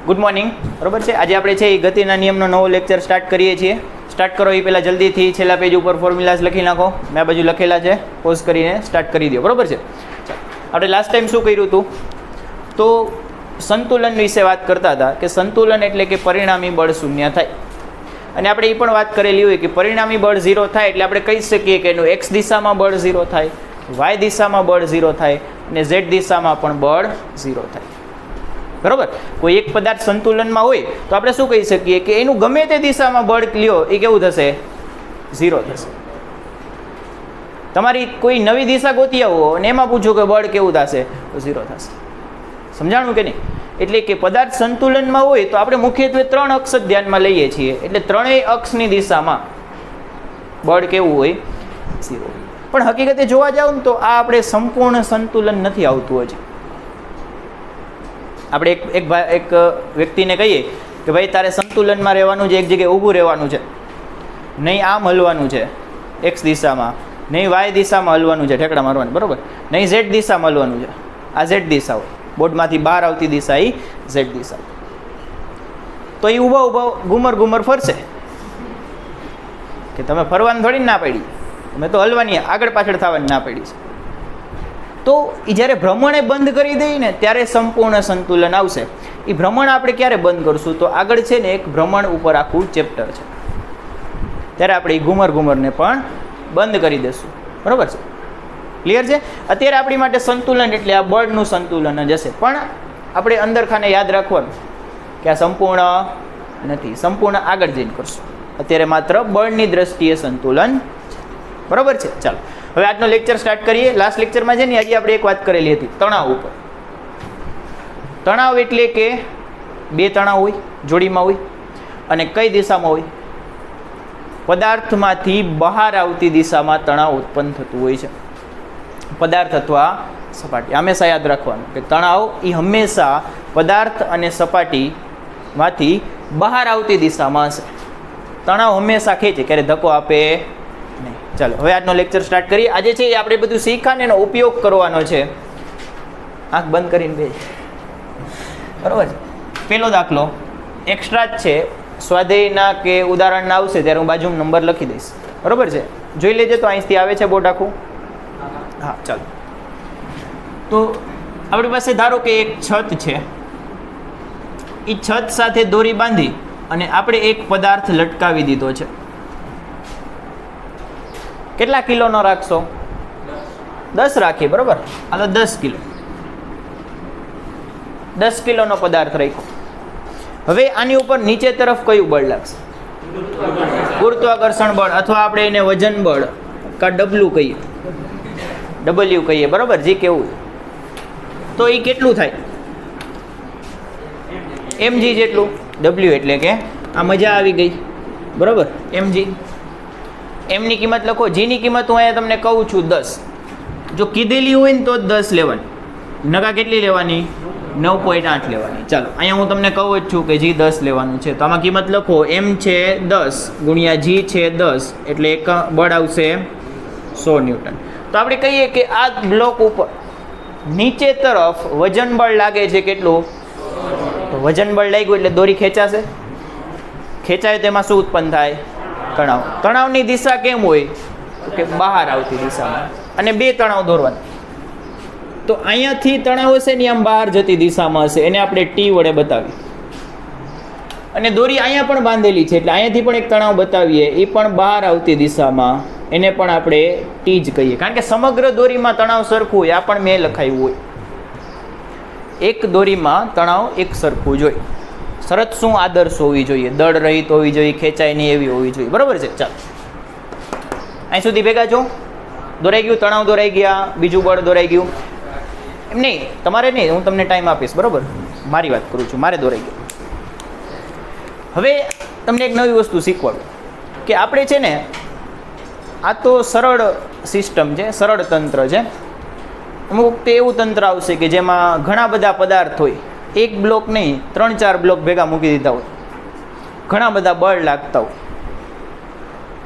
Good morning. બરાબર છે, આજે આપણે છે એ ગતિના નિયમનો નવો લેક્ચર સ્ટાર્ટ કરીએ છીએ. સ્ટાર્ટ કરો એ પહેલાં જલ્દીથી છેલ્લા પેજ ઉપર ફોર્મ્યુલાઝ લખી નાખો. મેં આ બાજુ લખેલા છે, પોઝ કરીને સ્ટાર્ટ કરી દો. બરાબર છે. આપણે લાસ્ટ ટાઈમ શું કર્યું હતું? તો સંતુલન વિશે વાત કરતા હતા કે સંતુલન એટલે કે પરિણામી બળ શૂન્ય થાય. અને આપણે એ પણ વાત કરેલી હોય કે પરિણામી બળ 0 થાય એટલે આપણે કહી શકીએ કે એનું એક્સ દિશામાં બળ 0 થાય, વાય દિશામાં બળ 0 થાય અને ઝેડ દિશામાં પણ બળ 0 થાય. બરાબર. કોઈ એક પદાર્થ સંતુલનમાં હોય તો આપણે શું કહી શકીએ કે એનું ગમે તે દિશામાં બળ લ્યો એ કેવું થશે? 0 થશે. તમારી કોઈ નવી દિશા ગોતી આવો અને એમાં પૂછો કે બળ કેવું થશે તો 0 થશે. સમજાણું કે નહીં? એટલે કે પદાર્થ સંતુલનમાં હોય તો આપણે મુખ્યત્વે 3 અક્ષ જ ધ્યાનમાં લઈએ છીએ. એટલે ત્રણેય અક્ષની દિશામાં બળ કેવું હોય? 0. પણ હકીકતે જોવા જાવ ને તો આ આપણે સંપૂર્ણ સંતુલન નથી આવતું હજી. આપણે એક વ્યક્તિને કહીએ કે ભાઈ તારે સંતુલનમાં રહેવાનું છે, એક જગ્યાએ ઊભું રહેવાનું છે, નહીં આમ હલવાનું છે એક્સ દિશામાં, નહીં વાય દિશામાં હલવાનું છે ઠેકડા મારવાનું, બરાબર, નહીં ઝેડ દિશામાં હલવાનું છે. આ ઝેડ દિશા હોય, બોર્ડમાંથી બહાર આવતી દિશા એ ઝેડ દિશા. તો એ ઊભા ઊભા ઘુમર ફરશે કે તમે ફરવાની થોડી ના પાડી, તમે તો હલવાની આગળ પાછળ થવાની ના પાડી છે. તો એ જ્યારે ભ્રમણે બંધ કરી દઈએ ને ત્યારે સંપૂર્ણ સંતુલન આવશે. એ ભ્રમણ આપણે ક્યારે બંધ કરશું? તો આગળ છે ને એક ભ્રમણ ઉપર આખું ચેપ્ટર છે, ત્યારે આપણે એ ઘુમરને પણ બંધ કરી દઈશું. બરાબર છે? ક્લિયર છે? અત્યારે આપણી માટે સંતુલન એટલે આ બળનું સંતુલન જ હશે. પણ આપણે અંદર ખાને યાદ રાખવાનું કે આ સંપૂર્ણ નથી, સંપૂર્ણ આગળ જઈને કરશું. અત્યારે માત્ર બળની દ્રષ્ટિએ સંતુલન છે. બરાબર છે? ચાલો હવે આજનો લેક્ચર સ્ટાર્ટ કરીએ. લાસ્ટ લેક્ચરમાં છે ને હજી આપણે એક વાત કરેલી હતી તણાવ ઉપર. તણાવ એટલે કે બે તણાવ હોય, જોડીમાં હોય, અને કઈ દિશામાં હોય? પદાર્થમાંથી બહાર આવતી દિશામાં તણાવ ઉત્પન્ન થતું હોય છે. પદાર્થ અથવા સપાટી. હંમેશા યાદ રાખવાનું કે તણાવ એ હંમેશા પદાર્થ અને સપાટીમાંથી બહાર આવતી દિશામાં હશે. તણાવ હંમેશા ખેંચે, ક્યારે ધક્કો આપે નહીં. ચાલો હવે આજનો લેક્ચર સ્ટાર્ટ કરીએ. આજે છે આપણે બધું શીખાને એનો ઉપયોગ કરવાનો છે. આંખ બંધ કરીને બે. બરાબર છે? પહેલો દાખલો એક્સ્ટ્રા જ છે, સ્વાધ્યાયના કે ઉદાહરણના આવશે ત્યારે હું બાજુમાં નંબર લખી દઈશ. બરાબર છે? જોઈ લેજે. તો અહીંથી આવે છે બોર્ડ આખું. હા ચાલો. તો આપણી પાસે ધારો કે એક છત છે, એ છત સાથે દોરી બાંધી અને આપણે એક પદાર્થ લટકાવી દીધો છે. કેટલા કિલોનો રાખશો? 10 રાખીએ. બરાબર? હાલો 10 કિલો. 10 કિલોનો પદાર્થ રાખ્યો. હવે આની ઉપર નીચે તરફ કયું બળ લાગશે? ગુરુત્વાકર્ષણ બળ, અથવા આપણે એને વજન બળ કા ડબલ્યુ કહીએ, ડબલ્યુ કહીએ. બરાબર? જી કેવું? તો એ કેટલું થાય? mg જેટલું. ડબલ્યુ એટલે કે આ મજા આવી ગઈ. બરાબર? mg. એમની કિંમત લખો. જીની કિંમત હું અહીંયા તમને કહું છું 10. જો કીધેલી હોય ને તો જ 10 લેવાની. નકા કેટલી લેવાની? 9.8 લેવાની. ચાલો અહીંયા હું તમને કહું જ છું કે જી 10 લેવાનું છે. તો આમાં કિંમત લખો. m છે 10 ગુણ્યા જી છે 10 એટલે એક બળ આવશે 100 ન્યૂટન. તો આપણે કહીએ કે આ બ્લોક ઉપર નીચે તરફ વજન બળ લાગે છે કેટલું? તો વજન બળ લાગ્યું એટલે દોરી ખેંચાશે. ખેંચાય તેમાં શું ઉત્પન્ન થાય? તણાવ. તણાવની દિશા કેમ હોય? કે બહાર આવતી દિશામાં. અને બે તણાવ દોરવાના. તો અહીંયાથી તણાવ હશે ને આમ બહાર જતી દિશામાં હશે, એને આપણે ટી વડે બતાવીએ. અને દોરી અહીંયા પણ બાંધેલી છે એટલે અહીંયાથી પણ એક તણાવ બતાવીએ, એ પણ બહાર આવતી દિશામાં, એને પણ આપણે ટી જ કહીએ. કારણ કે સમગ્ર દોરીમાં તણાવ સરખું હોય. આ પણ મેં લખાયું હોય. એક દોરીમાં તણાવ એક સરખું જોઈએ. શરત શું? આદર્શ હોવી જોઈએ, દળ રહિત હોવી જોઈએ, ખેંચાય નહીં એવી હોવી જોઈએ. બરાબર છે? ચાલો અહીં સુધી ભેગા છો? દોરાઈ ગયું? તણાવ દોરાઈ ગયા, બીજું બળ દોરાઈ ગયું. એમ નહીં, તમારે નહીં, હું તમને ટાઈમ આપીશ. બરાબર? મારી વાત કરું છું, મારે દોરાઈ ગયું. હવે તમને એક નવી વસ્તુ શીખવાડું કે આપણે છે ને આ તો સરળ સિસ્ટમ છે, સરળ તંત્ર છે. અમુક વખતે એવું તંત્ર આવશે કે જેમાં ઘણા બધા પદાર્થ હોય, એક બ્લોક નહીં 3-4 બ્લોક ભેગા મૂકી દીધા હોય, ઘણા બધા બળ લાગતા હોય.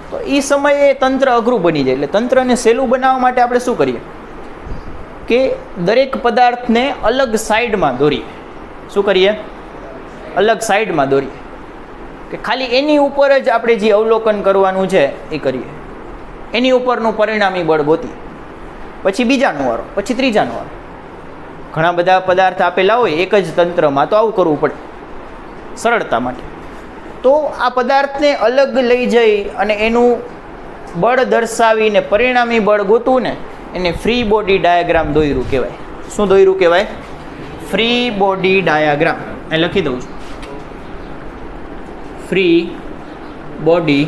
તો એ સમયે તંત્ર અઘરું બની જાય. એટલે તંત્રને સહેલું બનાવવા માટે આપણે શું કરીએ કે દરેક પદાર્થને અલગ સાઈડમાં દોરીએ. શું કરીએ? અલગ સાઈડમાં દોરીએ કે ખાલી એની ઉપર જ આપણે જે અવલોકન કરવાનું છે એ કરીએ, એની ઉપરનું પરિણામી બળ ગોતીએ. પછી બીજાનો વારો, પછી ત્રીજાનો વારો. ઘણા બધા પદાર્થ આપેલા હોય એક જ તંત્રમાં, તો આવું કરવું પડે સરળતા માટે. તો આ પદાર્થને અલગ લઈ જઈ અને એનું બળ દર્શાવીને પરિણામી બળ ગોતવું ને, એને ફ્રી બોડી ડાયાગ્રામ દોર્યું કહેવાય. શું દોર્યું કહેવાય? Free body diagram. એ લખી દઉં છું. ફ્રી બોડી,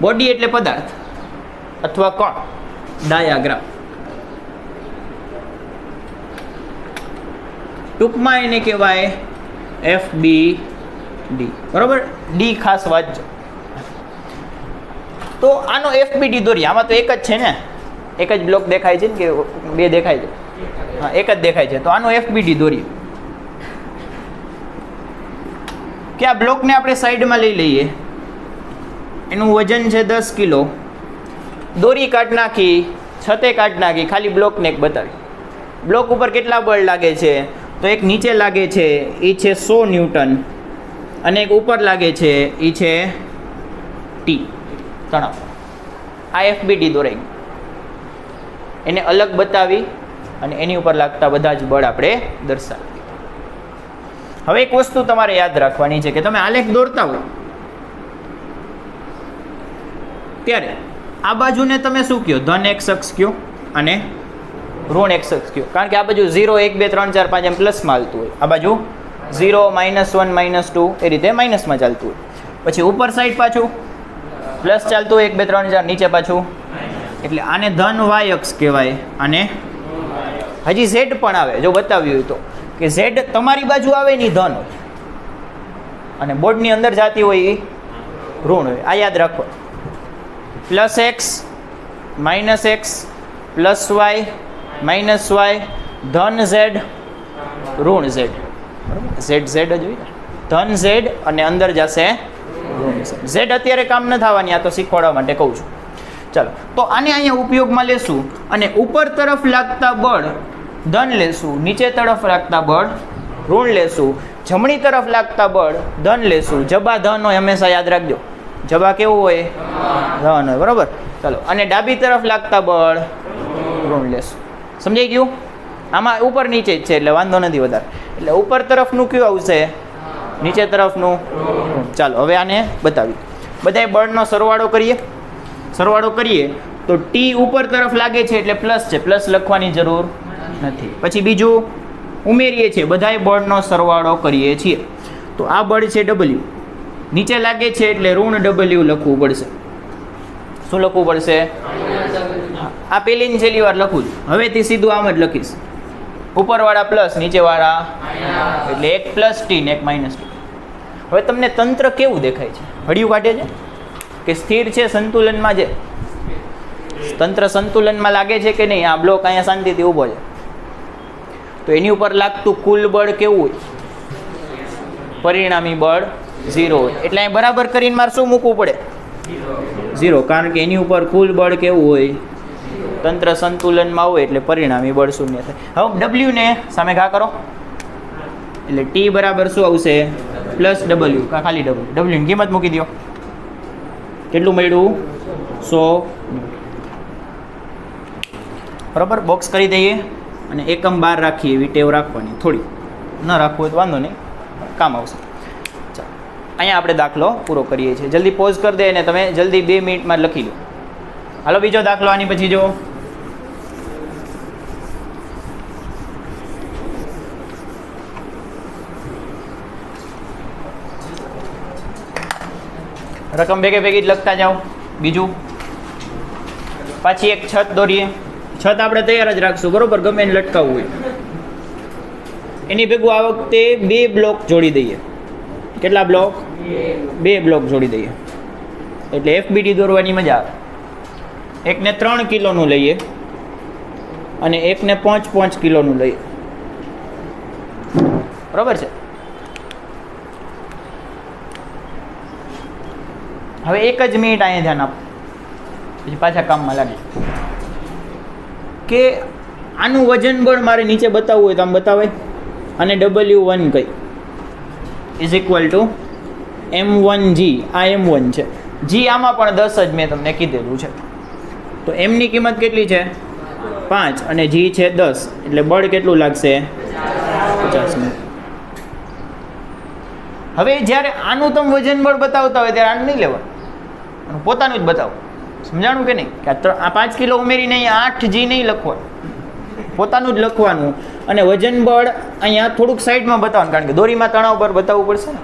બોડી એટલે પદાર્થ અથવા કણ, ડાયાગ્રામ. ટૂંકમાં એને કહેવાય FBD. બરાબર? ડી ખાસ વાંચજો. તો આનો FBD દોરીએ. આમાં તો એક જ છે ને, એક જ બ્લોક દેખાય છે ને, કે બે દેખાય છે? હા, એક જ દેખાય છે. તો આનો FBD દોરીએ. કે આ બ્લોકને આપણે સાઈડમાં લઈ લઈએ, એનું વજન છે 10 કિલો. દોરી કાઢ નાખી, છતે કાઢ નાખી, ખાલી બ્લોકને એક બતાવી. બ્લોક ઉપર કેટલા બળ લાગે છે? તો એક નીચે લાગે છે એ છે 100 ન્યૂટન, અને એક ઉપર લાગે છે એ છે T તણાવ. આ FBD દોરાઈ. એને અલગ બતાવી અને એની ઉપર લાગતા બધા જ બળ આપણે દર્શાવીએ. હવે એક વસ્તુ તમારે યાદ રાખવાની છે કે તમે આલેખ દોરતા હો ત્યારે આ બાજુને તમે શું કહો? ધન x અક્ષ કહો અને ઋણ x અક્ષ કહો. કારણ કે આ બાજુ 0 1 2 3 4 5 એમ પ્લસમાં હાલતું હોય, આ બાજુ 0 -1 -2 એ રીતે માઇનસમાં ચાલતું હોય. પછી ઉપર સાઈડ પાછું પ્લસ ચાલતું હોય 1 2 3 4, નીચે પાછું. એટલે આને ધન y અક્ષ કહેવાય. અને હજી z પણ આવે, જો બતાવ્યું હોય તો, કે z તમારી બાજુ આવે ને ધન હોય અને બોર્ડની અંદર જતી હોય એ ઋણ હોય. આ યાદ રાખો. +x -x +y -y ધન z ઋણ z. z z જ હોય ને, ધન z અને અંદર જશે ઋણ z. z અત્યારે કામ ન થવાની, આ તો શીખવાડવા માટે કહું છું. ચાલો, તો આને અહીંયા ઉપયોગમાં લેશું અને ઉપર તરફ લાગતા બળ ધન લેશું, નીચે તરફ લાગતા બળ ઋણ લેશું, જમણી તરફ લાગતા બળ ધન લેશું. જબા ધન હોય, હંમેશા યાદ રાખજો. જબા કેવું હોય? ધન હોય. બરાબર? ચાલો, અને ડાબી તરફ લાગતા બળ ઋણ લેશું. સમજાઈ ગયું? આમાં ઉપર નીચે જ છે એટલે વાંધો નથી વધારે. એટલે ઉપર તરફનું કયું આવશે? નીચે તરફનું ઋણ. ચાલો, હવે આને બતાવીએ. બધાય બળનો સરવાળો કરીએ. સરવાળો કરીએ તો T ઉપર તરફ લાગે છે એટલે પ્લસ છે, પ્લસ લખવાની જરૂર નથી. પછી બીજું ઉમેરીએ છીએ, બધાય બળનો સરવાળો કરીએ છીએ. તો આ બળ છે W, નીચે લાગે છે એટલે ઋણ W લખવું પડશે. શું લખવું પડશે? આ પહેલી ને છેલ્લી વાર લખું છું. હવેથી સીધું આમ જ લખીશ. ઉપરવાળા પ્લસ, નીચેવાળા એટલે એક +T ને એક -T. હવે તમને તંત્ર કેવું દેખાય છે? હળિયું કાઢે છે કે સ્થિર છે, સંતુલનમાં છે? તંત્ર સંતુલનમાં લાગે છે કે નહીં? આ બ્લોક અહીંયા શાંતિથી ઊભો છે તો એની ઉપર લાગતું કુલ બળ કેવું હોય? પરિણામી બળ 0 હોય. એટલે અહીં બરાબર કરીને મારે શું મૂકવું પડે? 0, કારણ કે એની ઉપર કુલ બળ કેવું હોય? તંત્ર સંતુલનમાં હોય એટલે પરિણામી બળ 0 થાય. હવે W ને સામે ઘા કરો એટલે T બરાબર શું આવશે? +W. ખાલી W. W ની કિંમત મૂકી દો. કેટલું મળ્યું? 100. બરાબર? બોક્સ કરી દઈએ અને એકમ 12 રાખીએ એવી ટેવ રાખવાની. થોડી ન રાખવું હોય તો વાંધો નહીં, કામ આવશે. ચાલો, અહીંયા આપણે દાખલો પૂરો કરીએ છીએ. જલ્દી પોઝ કરી દે અને તમે જલ્દી 2 મિનિટમાં લખી લો. હાલો, બીજો દાખલો આની પછી જો. રકમ ભેગે ભેગી જ લખતા જાઓ. બીજું પાછી એક છત દોરીએ. છત આપણે તૈયાર જ રાખશું, બરોબર? ગમે એને લટકાવવું હોય. એની ભેગું આ વખતે 2 બ્લોક જોડી દઈએ. કેટલા બ્લોક? 2 બ્લોક જોડી દઈએ એટલે FBD દોરવાની મજા આવે. એકને 3 કિલોનું લઈએ અને એકને 5 કિલોનું લઈએ. બરાબર છે? હવે એક જ મિનિટ અહીંયા ધ્યાન આપો, પછી પાછા કામમાં લાગે. કે આનું વજન બળ મારે નીચે બતાવવું હોય તો આમ બતાવાય. અને W1 કઈ ઇઝ ઇક્વલ ટુ m1g. આ m1 છે, g આમાં પણ 10 જ મેં તમને કીધેલું છે. તો mની કિંમત કેટલી છે 5 અને g છે 10, એટલે બળ કેટલું લાગશે 50 નું. હવે જ્યારે આનું તમે વજન બળ બતાવતા હોય ત્યારે આનું નહીં લેવાનું, પોતાનું જ બતાવો. સમજાણું કે નહીં? કે આ 5 કિલો ઉમેરીને અહીંયા 8g નહીં લખવાનું, પોતાનું જ લખવાનું. અને વજન બળ અહીંયા થોડુંક સાઈડમાં બતાવવાનું, કારણ કે દોરીમાં તણાવ બળ બતાવવું પડશે ને.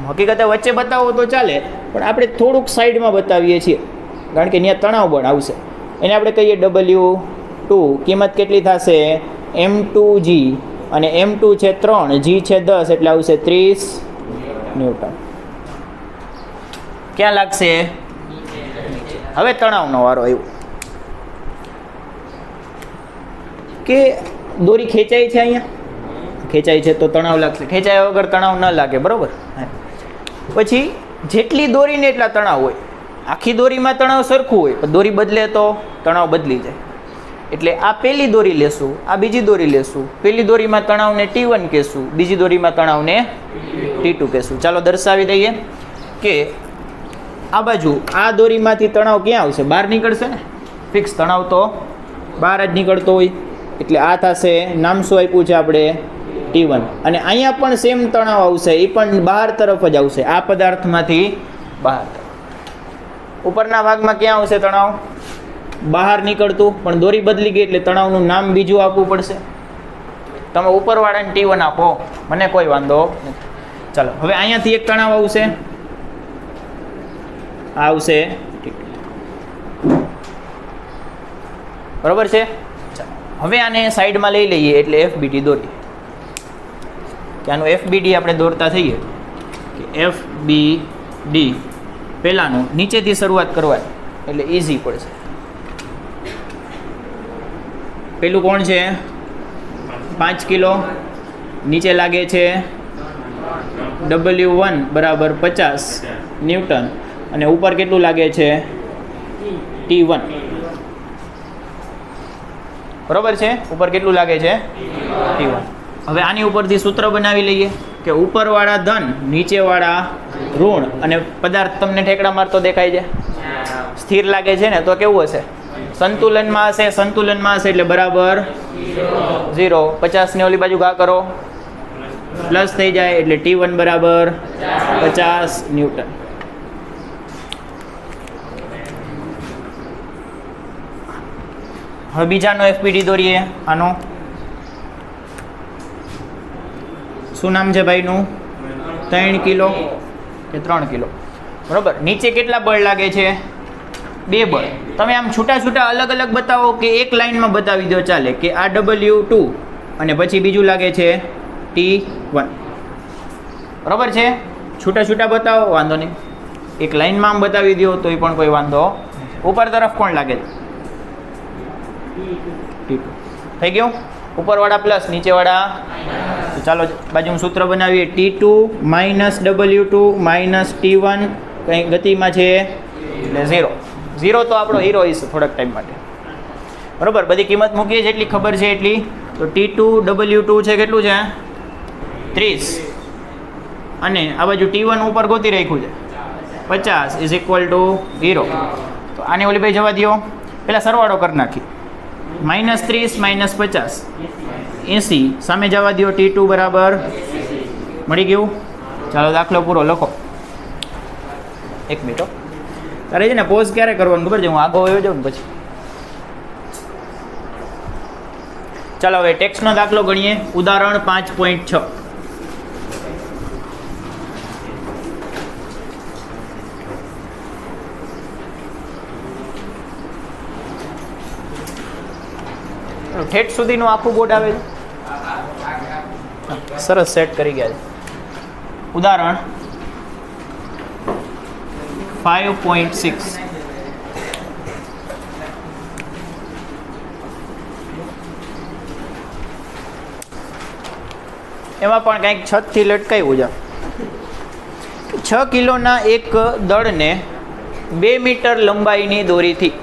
હકીકતે વચ્ચે બતાવો તો ચાલે, પણ આપણે થોડુંક સાઈડમાં બતાવીએ છીએ, કારણ કે ત્યાં તણાવ બળ આવશે. એને આપણે કહીએ W2. કિંમત કેટલી થશે m2g, અને m2 છે 3, g છે 10, એટલે આવશે 30 ન્યૂટન. ક્યાં લાગશે? હવે તણાવનો વારો આવ્યો કે દોરી ખેંચાઈ છે, અહીંયા ખેંચાઈ છે તો તણાવ લાગશે, ખેંચાયા વગર તણાવ ન લાગે, બરાબર. પછી જેટલી દોરીને એટલા તણાવ હોય. આખી દોરીમાં તણાવ સરખું હોય, પણ દોરી બદલે તો તણાવ બદલી જાય. એટલે આ પહેલી દોરી લેશું, આ બીજી દોરી લેશું. પહેલી દોરીમાં તણાવને T1 કહેશું, બીજી દોરીમાં તણાવને T2 કહેશું. ચાલો દર્શાવી દઈએ કે આ બાજુ આ દોરીમાંથી તણાવ ક્યાં આવશે? બહાર નીકળશે ને. ફિક્સ તણાવ તો બહાર જ નીકળતો હોય, એટલે આ થશે, નામ શું આપ્યું છે આપણે T1. અને અહીંયા પણ સેમ તણાવ આવશે, એ પણ બહાર તરફ જ આવશે, આ પદાર્થમાંથી બહાર તરફ. ઉપરના ભાગમાં ક્યાં આવશે તણાવ? બહાર નીકળતું, પણ દોરી બદલી ગઈ એટલે તણાવનું નામ બીજું આપવું પડશે. તમે ઉપરવાળાને T1 આપો, મને કોઈ વાંધો નથી. ચાલો હવે અહીંયાથી એક તણાવ આવશે, આવશે, બરોબર છે. ચાલો હવે આને સાઈડમાં લઈ લઈએ, એટલે FBD દોરીએ. કે આનું FBD આપણે દોરતા થઈએ કે FBD પહેલાંનું નીચેથી શરૂઆત કરવાની, એટલે ઇઝી પડશે. પેલું કોણ છે? 5 કિલો. નીચે લાગે છે W1 બરાબર 50 ન્યૂટન, અને ઉપર કેટલું લાગે છે T1, બરોબર છે. ઉપર કેટલું લાગે છે T1. હવે આની ઉપરથી સૂત્ર બનાવી લઈએ કે ઉપરવાળા ધન, નીચેવાળા ઋણ, અને પદાર્થ તમને ઠેકડા મારતો દેખાય છે, સ્થિર લાગે છે ને, તો કેવું હશે? સંતુલનમાં હશે. સંતુલનમાં હશે એટલે બરાબર 0. 50 ને ઓલી બાજુ ઘા કરો, પ્લસ થઈ જાય, એટલે T1 બરાબર 50 ન્યૂટન. હવે બીજાનો FBD દોરીએ. આનો શું નામ છે ભાઈનું? 3 કિલો કે 3 કિલો, બરાબર. નીચે કેટલા બળ લાગે છે? 2 બળ. તમે આમ છૂટા છૂટા અલગ અલગ બતાવો કે એક લાઇનમાં બતાવી દો ચાલે, કે આ W2 અને પછી બીજું લાગે છે T1, બરાબર છે. છૂટા છૂટા બતાવો, વાંધો નહીં. એક લાઇનમાં આમ બતાવી દો તો એ પણ કોઈ વાંધો. ઉપર તરફ કોણ લાગે છે? T2. થઈ ગયું? ઉપરવાળા પ્લસ, નીચેવાળા. ચાલો બાજુનું સૂત્ર બનાવીએ. T2 minus W2 minus T1, કંઈ ગતિમાં છે એટલે 0. 0 તો આપણો હીરો હશે થોડાક ટાઈમ માટે, બરાબર. બધી કિંમત મૂકીએ જેટલી ખબર છે એટલી. તો T2 W2 છે કેટલું છે 30, અને આ બાજુ T1 ઉપર ગોતી રાખ્યું છે 50 ઇઝ ઇક્વલ ટુ 0. તો આને ઓલી ભાઈ જવા દો, પહેલાં સરવાળો કરી નાખી. -30 -50 80, સામે જવા દો. T2 બરાબર મળી ગયું. ચાલો દાખલો પૂરો લખો. એક મિનિટ તારે છે ને પોઝ ક્યારે કરવાનું ખબર છે? હું આગળ વયો જાઉં ને પછી. ચાલો હવે ટેક્સ્ટનો દાખલો ગણીએ. ઉદાહરણ 5.6. ઠેઠ સુધીનું આખું બોર્ડ આવે છે. સરસ સેટ કરી ગયા છે. ઉદાહરણ 5.6. એમાં પણ કંઈક છતથી લટકાવ્યું છે. 6 કિલોના એક દળને 2 મીટર લંબાઈની દોરીથી.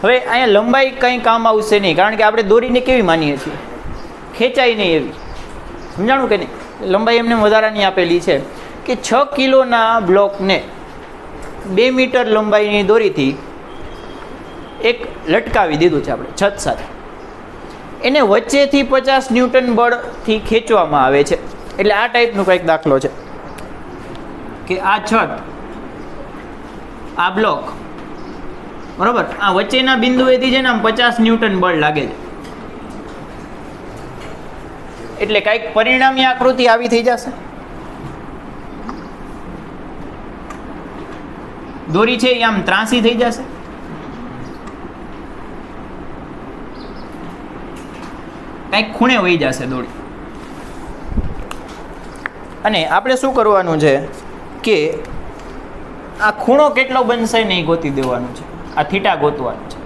હવે અહીંયા લંબાઈ કંઈ કામ આવશે નહીં, કારણ કે આપણે દોરીને કેવી માનીએ છીએ? ખેંચાય નહીં એવી. સમજાણું કે નહીં? લંબાઈ એમને વધારાની આપેલી છે કે 6 કિલોના બ્લોકને 2 મીટર લંબાઈની દોરીથી એક લટકાવી દીધું છે આપણે છત સાથે, એને વચ્ચેથી 50 ન્યૂટન બળથી ખેંચવામાં આવે છે. એટલે આ ટાઈપનું કંઈક દાખલો છે કે આ છત, આ બ્લોક, બરાબર, આ વચ્ચેના બિંદુએથી છે ને આમ 50 ન્યૂટન બળ લાગે છે. એટલે કંઈક પરિણામી આકૃતિ આવી થઈ જશે. દોરી છે એ આમ ત્રાંસી થઈ જશે. કંઈક ખૂણે વહી જશે દોરી. અને આપણે શું કરવાનું છે કે આ ખૂણો કેટલો બનશે ને એ ગોતી દેવાનું છે. આ થીટા ગોતવાનું છે.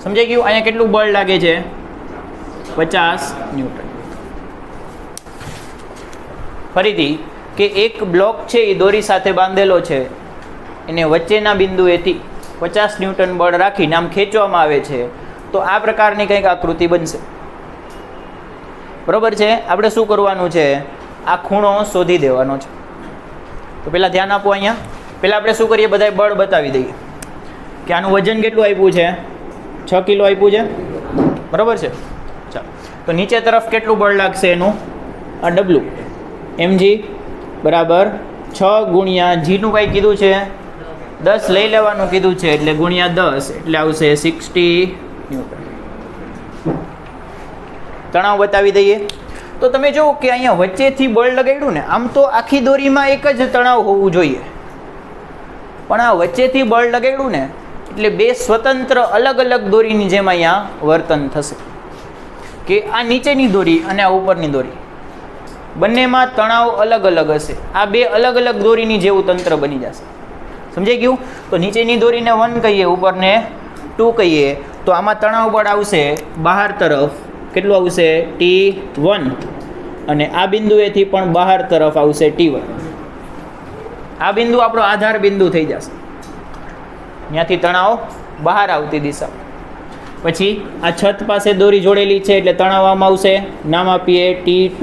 સમજાઈ ગયું? અહીંયા કેટલું બળ લાગે છે? 50 ન્યૂટન. ફરીથી કે એક બ્લોક છે એ દોરી સાથે બાંધેલો છે, એને વચ્ચેના બિંદુએથી 50 ન્યૂટન બળ રાખીને આમ ખેંચવામાં આવે છે, તો આ પ્રકારની કંઈક આકૃતિ બનશે. બરોબર છે? આપણે શું કરવાનું છે? આ ખૂણો શોધી દેવાનો છે. તો પહેલાં ધ્યાન આપો. અહીંયા પહેલાં આપણે શું કરીએ? બધાય બળ બતાવી દઈએ કે આનું વજન કેટલું આપ્યું છે? 6 કિલો આપ્યું છે. બરાબર છે? ચાલો, તો નીચે તરફ કેટલું બળ લાગશે એનું? આ ડબલ્યુ mg બરાબર 6 ગુણ્યા જીનું કાંઈ કીધું છે? 10 લઈ લેવાનું કીધું છે, એટલે ગુણ્યા 10 એટલે આવશે 60 ન્યૂટન. તણાવ બતાવી દઈએ. તો તમે જુઓ કે અહીંયા વચ્ચેથી બળ લગાડ્યું ને, આમ તો આખી દોરીમાં એક જ તણાવ હોવું જોઈએ, પણ આ વચ્ચેથી બળ લગાડ્યું ને એટલે બે સ્વતંત્ર અલગ અલગ દોરીની જેમ અહીંયા વર્તન થશે. કે આ નીચેની દોરી અને આ ઉપરની દોરી બંનેમાં તણાવ અલગ અલગ હશે. આ બે અલગ અલગ દોરીની જેવું તંત્ર બની જશે. સમજાઈ ગયું? તો નીચેની દોરીને 1 કહીએ, ઉપરને 2 કહીએ, તો આમાં તણાવ બળ આવશે બહાર તરફ. કેટલું આવશે? T1. અને આ બિંદુએથી પણ બહાર તરફ આવશે T1. આ બિંદુ આપણો આધાર બિંદુ થઈ જશે. ત્યાંથી તણાવ બહાર આવતી દિશા. પછી આ છત પાસે દોરી જોડેલી છે એટલે તણાવ આમ આવશે, નામ આપીએ T2.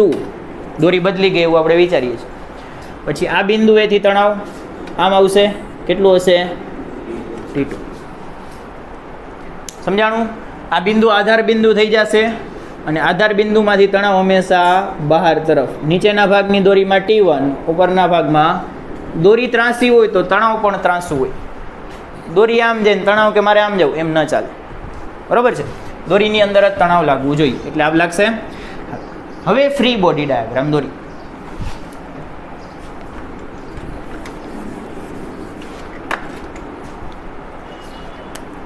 દોરી બદલી ગઈ એવું આપણે વિચારીએ છીએ. પછી આ બિંદુએથી તણાવ આમ આવશે, કેટલું હશે? T2. સમજાણું? આ બિંદુ આધાર બિંદુ થઈ જશે અને આધાર બિંદુમાંથી તણાવ હંમેશા બહાર તરફ. નીચેના ભાગની દોરીમાં T1, ઉપરના ભાગમાં દોરી ત્રાંસી હોય તો તણાવ પણ ત્રાંસું હોય. દોરી આમ જઈને તણાવ કે મારે આમ જવું એમ ન ચાલે. બરાબર છે? દોરીની અંદર જ તણાવ લાગવું જોઈએ, એટલે આપ લાગશે. હવે ફ્રી બોડી ડાયાગ્રામ દોરી.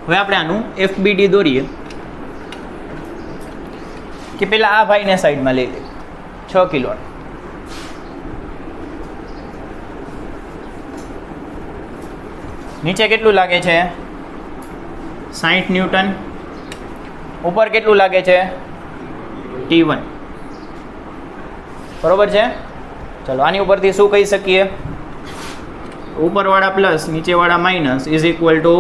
હવે આપણે આનું FBD દોરીએ કે પેલા આ ભાઈને સાઈડમાં લઈ લે. 6 કિલો. નીચે કેટલું લાગે છે? 60 ન્યૂટન. ઉપર કેટલું લાગે છે? T1. બરોબર છે? ચલો, આની ઉપરથી શું કહી શકીએ? ઉપરવાળા પ્લસ નીચેવાળા માઇનસ ઇઝ ઇક્વલ ટુ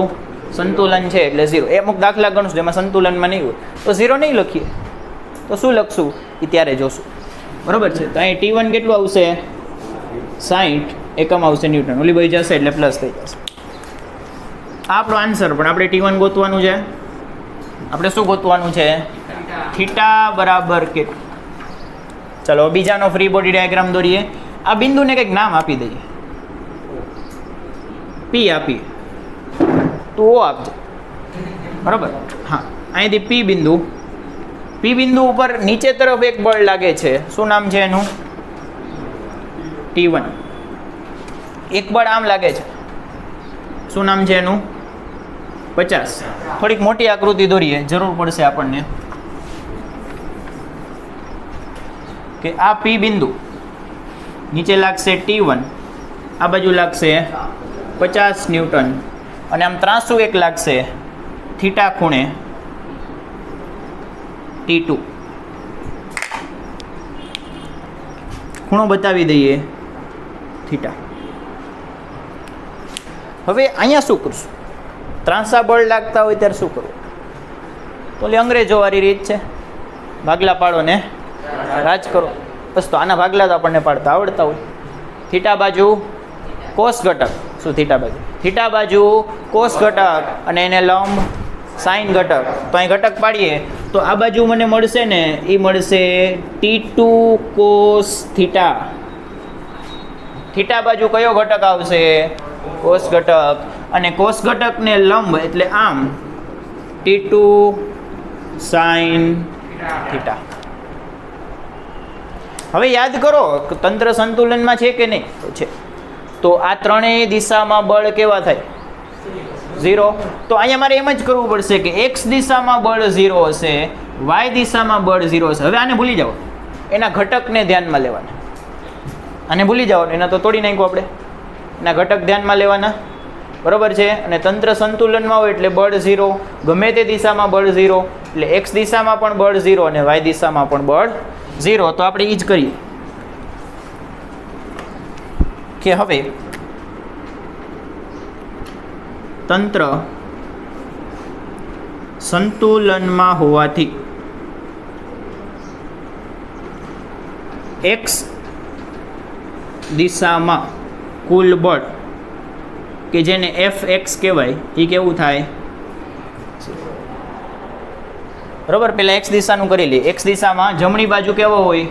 સંતુલન છે એટલે 0. એ અમુક દાખલા ગણશું જેમાં સંતુલનમાં નહીં હોય તો 0 નહીં લખીએ, તો શું લખશું એ ત્યારે જોશું. બરોબર છે? તો અહીં T1 કેટલું આવશે? 60 એકમ આવશે ન્યૂટન. ઓલી બાજુ જશે એટલે પ્લસ થઈ જશે. આ આપણો આન્સર. પણ આપણે T1 ગોતવાનું છે. આપણે શું ગોતવાનું છે? થીટા બરાબર કેટલું. ચલો બીજાનો ફ્રી બોડી ડાયાગ્રામ દોરીએ. આ બિંદુને કંઈક નામ આપી દઈએ. P આપીએ. તું O આપજે. બરાબર? હા, અહીંથી P બિંદુ. P બિંદુ ઉપર નીચે તરફ એક બળ લાગે છે. શું નામ છે એનું? T1. એક બળ આમ લાગે છે. શું નામ છે એનું? 50. થોડીક મોટી આકૃતિ દોરીએ, જરૂર પડશે આપણને. કે આ P બિંદુ નીચે લાગશે T1, આ બાજુ લાગશે 50 ન્યૂટન, અને આમ ત્રાંસુ એક લાગશે થીટા ખૂણે T2. ખૂણો બતાવી દઈએ થીટા. હવે અહીંયા શું કરશું? ત્રાંસા બળ લાગતા હોય ત્યારે શું કરવું? તો અંગ્રેજો વાળી રીત છે, ભાગલા પાડો ને રાજ કરો. બસ તો આના ભાગલા તો આપણને પાડતા આવડતા હોય. થીટા બાજુ કોસ ઘટક, શું થીટા બાજુ? થીટા બાજુ કોસ ઘટક અને એને લંબ સાઇન ઘટક. તો અહીં ઘટક પાડીએ તો આ બાજુ મને મળશે ને, એ મળશે T2 કોસ થીટા. થીટા બાજુ કયો ઘટક આવશે? કોસ ઘટક. અને કોસ ઘટકને લંબ એટલે આમ T2 સાઇન થીટા. હવે યાદ કરો તંત્ર સંતુલનમાં છે કે નહીં? તો છે. તો આ ત્રણેય દિશામાં બળ કેવા થાય? 0. તો અહીંયા મારે એમ જ કરવું પડશે કે x દિશામાં બળ 0 હશે, y દિશામાં બળ 0 હશે. હવે આને ભૂલી જાઓ, એના ઘટકને ધ્યાનમાં લેવાના. આને ભૂલી જાઓ, એના તો તોડી નાખ્યું આપણે. એના ઘટક ધ્યાનમાં લેવાના, બરોબર છે. અને તંત્ર સંતુલનમાં હોય એટલે બળ 0, ગમે તે દિશામાં બળ 0, એટલે x દિશામાં પણ બળ 0 અને y દિશામાં પણ બળ 0. તો આપણે એ જ કરીએ કે હવે તંત્ર સંતુલનમાં હોવાથી x દિશામાં કુલ બળ કે જેને Fx કહેવાય એ કેવું થાય? બરોબર. પહેલાં x દિશાનું કરી લઈએ. x દિશામાં જમણી બાજુ કેવો હોય?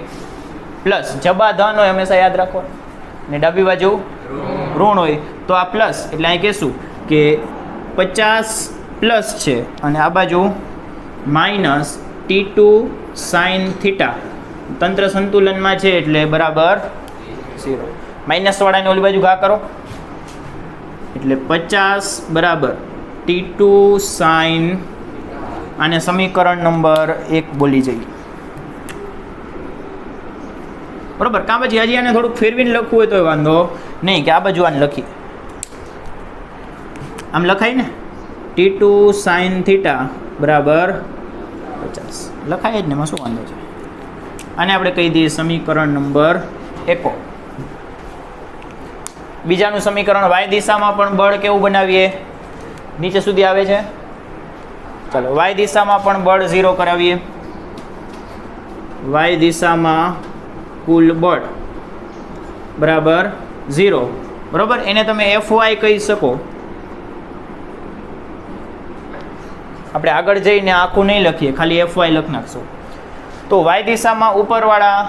પ્લસ. જબા ધન હોય હંમેશા યાદ રાખો, ને ડાબી બાજુ ઋણ હોય. તો આ પ્લસ એટલે અહીં કહેશું કે 50 પ્લસ છે અને આ બાજુ માઇનસ T2 સાઇન થીટા. તંત્ર સંતુલનમાં છે એટલે બરાબર 0. માઇનસવાળાને ઓલી બાજુ ઘા કરો એટલે 50 બરાબર T2 સાઇન. આને સમીકરણ નંબર 1 બોલી જઈએ, બરોબર. કાં પછી હજી આને થોડુંક ફેરવીને લખવું હોય તો વાંધો નહીં, કે આ બાજુ આને લખીએ. આમ લખાય ને, T2 સાઇન થીટા બરાબર 50 લખાય જ ને, એમાં શું વાંધો છે? આને આપણે કહી દઈએ સમીકરણ નંબર 1. બીજાનું સમીકરણ y દિશામાં પણ બળ કેવું બનાવીએ? નીચે સુધી આવે છે. ચાલો y દિશામાં પણ બળ 0 કરાવીએ. y દિશામાં કુલ બળ બરાબર 0, બરાબર. એને તમે Fy કહી શકો. આપણે આગળ જઈને આખું નહીં લખીએ, ખાલી Fy લખી નાખશું. તો y દિશામાં ઉપરવાળા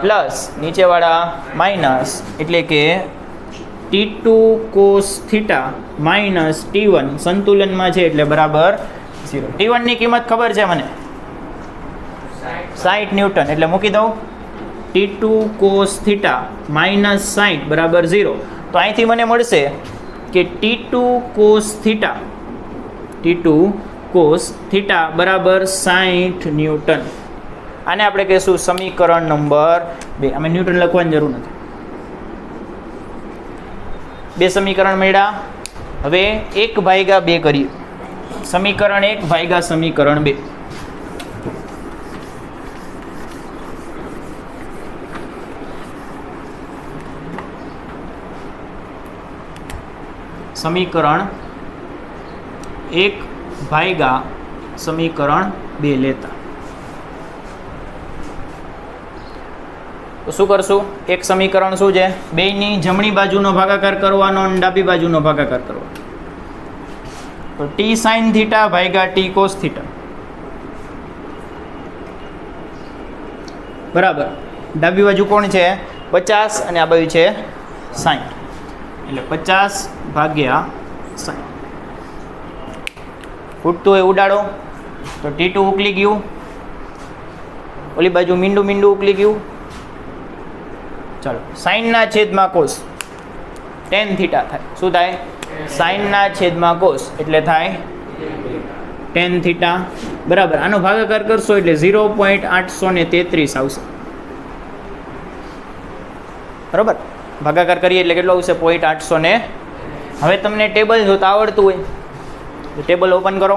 પ્લસ, નીચેવાળા માઇનસ, એટલે કે T2 cos theta minus T1 સંતુલનમાં છે એટલે બરાબર 0. T1 ની કિંમત ખબર છે મને, 60 ન્યૂટન. એટલે મૂકી દઉં T2 કોસ થીટા માઇનસ 60 બરાબર 0. તો અહીંથી મને મળશે કે T2 કોસ થીટા બરાબર 60 ન્યૂટન. આને આપણે કહીશું સમીકરણ નંબર 2. આમાં ન્યૂટન લખવાની જરૂર નથી. 2 સમીકરણ મળ્યા. હવે 1/2 કરીએ. સમીકરણ 1 ભાગ્યા સમીકરણ 2. સમીકરણ 1 ભાગ્યા સમીકરણ 2 લેતા તો શું કરશું? એક સમીકરણ શું છે? બેયની જમણી બાજુનો ભાગાકાર કરવાનો અને ડાબી બાજુનો ભાગાકાર કરવાનો. તો ટી સાઇન થીટા ભાગ્યા ટી કોસ થીટા બરાબર. ડાબી બાજુ કોણ છે? 50 અને આ બાજુ છે 60. એટલે 50 ભાગ્યા 60. ફૂટતું હોય ઉડાડો તો T2 ઉકલી ગયું, ઓલી બાજુ મીંડું ઉકલી ગયું. ચાલો, સાઇનના છેદમાં કોસ tan થીટા થાય. શું થાય? સાઇનના છેદમાં કોસ એટલે થાય tan થીટા બરાબર. આનો ભાગાકાર કરશો એટલે 0.833 આવશે બરાબર. ભાગાકાર કરીએ એટલે કેટલો આવશે? 0.800. હવે તમને ટેબલ જોતા આવડતું હોય તો ટેબલ ઓપન કરો.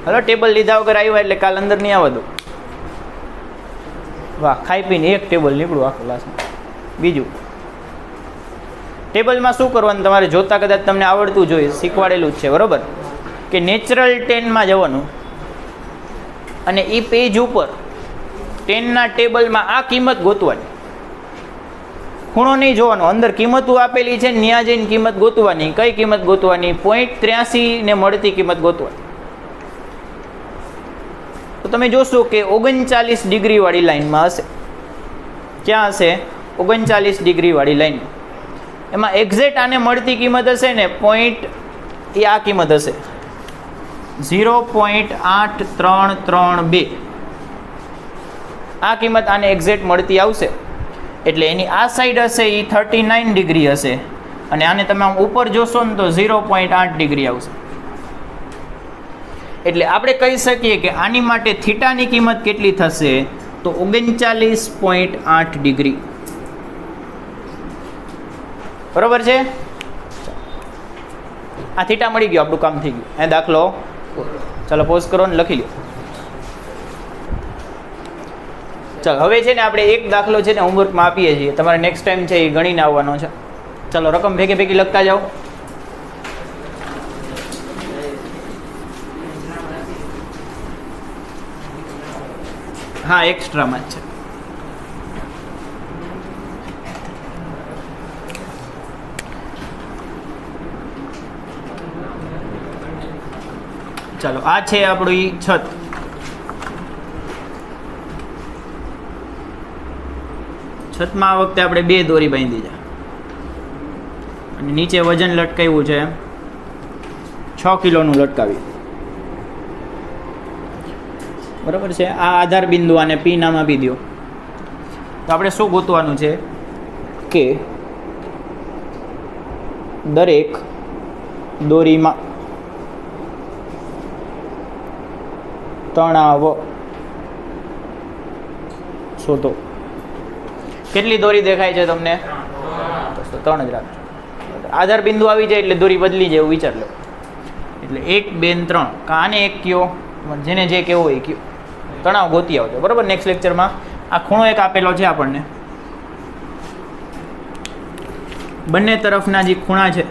હલો, ટેબલ લીધા વગર આવ્યા એટલે કાલ અંદર નહીં આવવા દો. વાહ, ખાઈ પીને એક ટેબલ નીકળું આખો ક્લાસમાં. બીજું, ટેબલમાં શું કરવાનું તમારે જોતા કદાચ તમને આવડતું જોઈએ, શીખવાડેલું જ છે બરાબર, કે નેચરલ 10માં જવાનું. અને એ પેજ ઉપર 10ના ટેબલમાં આ કિંમત ગોતવાની. ખૂણો નહીં જોવાનો, અંદર કિંમતો આપેલી છે, ત્યાં જઈને કિંમત ગોતવાની. કઈ કિંમત ગોતવાની? 0.83 ને મળતી કિંમત ગોતવાની. તો તમે જોશો કે 39 ડિગ્રી વાળી લાઈનમાં હશે. ક્યાં હશે? 39 ડિગ્રી વાળી લાઈન. એમાં એક્ઝેક્ટ આને મળતી કિંમત હશે ને પોઈન્ટ, એ આ કિંમત હશે 0.8332. આ કિંમત આને એક્ઝેક્ટ મળતી આવશે. એટલે એની આ સાઈડ હશે એ 39 ડિગ્રી હશે, અને આને તમે આમ ઉપર જોશો ને તો 0.8 ડિગ્રી આવશે. એટલે આપણે કહી શકીએ કે આની માટે થીટાની કિંમત કેટલી થશે? તો 39.8 ડિગ્રી. બરોબર છે? આ થીટા મળી ગયો, આપણું કામ થઈ ગયું. એ દાખલો ચાલો પોઝ કરો ને લખી લો. ચાલો હવે છે ને આપણે એક દાખલો છે ને હોમવર્કમાં આપીએ છીએ, તમારે નેક્સ્ટ ટાઈમ છે એ ગણીને આવવાનો છે. ચાલો રકમ ભેગી ભેગી લખતા જાઓ. હા, એક્સ્ટ્રામાં જ છે. ચાલો આ છે આપણી છત. છતમાં આ વખતે આપણે 2 દોરી બાંધી છે અને નીચે વજન લટકાવ્યું છે 6 કિલોનું લટકાવ્યું. બરાબર છે? આ આધાર બિંદુ આને પી નામ આપી દો. તો આપણે શું ગોતવાનું છે કે દરેક દોરીમાં તણાવ શોધો. કેટલી દોરી દેખાય છે તમને? 3 જ રાખજો. આધાર બિંદુ આવી જાય એટલે દોરી બદલી જાય એવું વિચાર લો. એટલે 1 2 3 કાને એક કયો, જેને જે કેવો હોય કયો, તણાવ ગોતી આવજો. બરાબર? નેક્સ્ટ લેક્ચરમાં આ ખૂણો એક આપેલો છે આપણને, બંને તરફના જે ખૂણા છે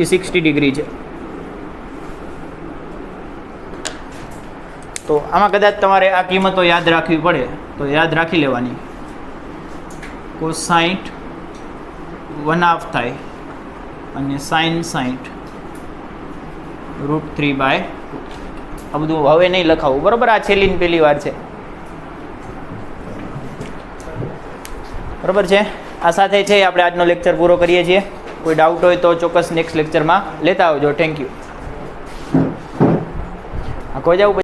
એ 60 ડિગ્રી છે. તો આમાં કદાચ તમારે આ કિંમતો યાદ રાખવી પડે તો યાદ રાખી લેવાની. cos60 1/2 થાય અને sin60 √3/2. આ બધું હવે નહીં લખાવું. બરાબર? આ છેલ્લી ને પહેલી વાર છે. બરાબર છે? આ સાથે છે આપણે આજનો લેક્ચર પૂરો કરીએ છીએ. કોઈ ડાઉટ હોય તો ચોક્કસ નેક્સ્ટ લેક્ચરમાં લેતા આવજો. Thank you. કોઈ જવું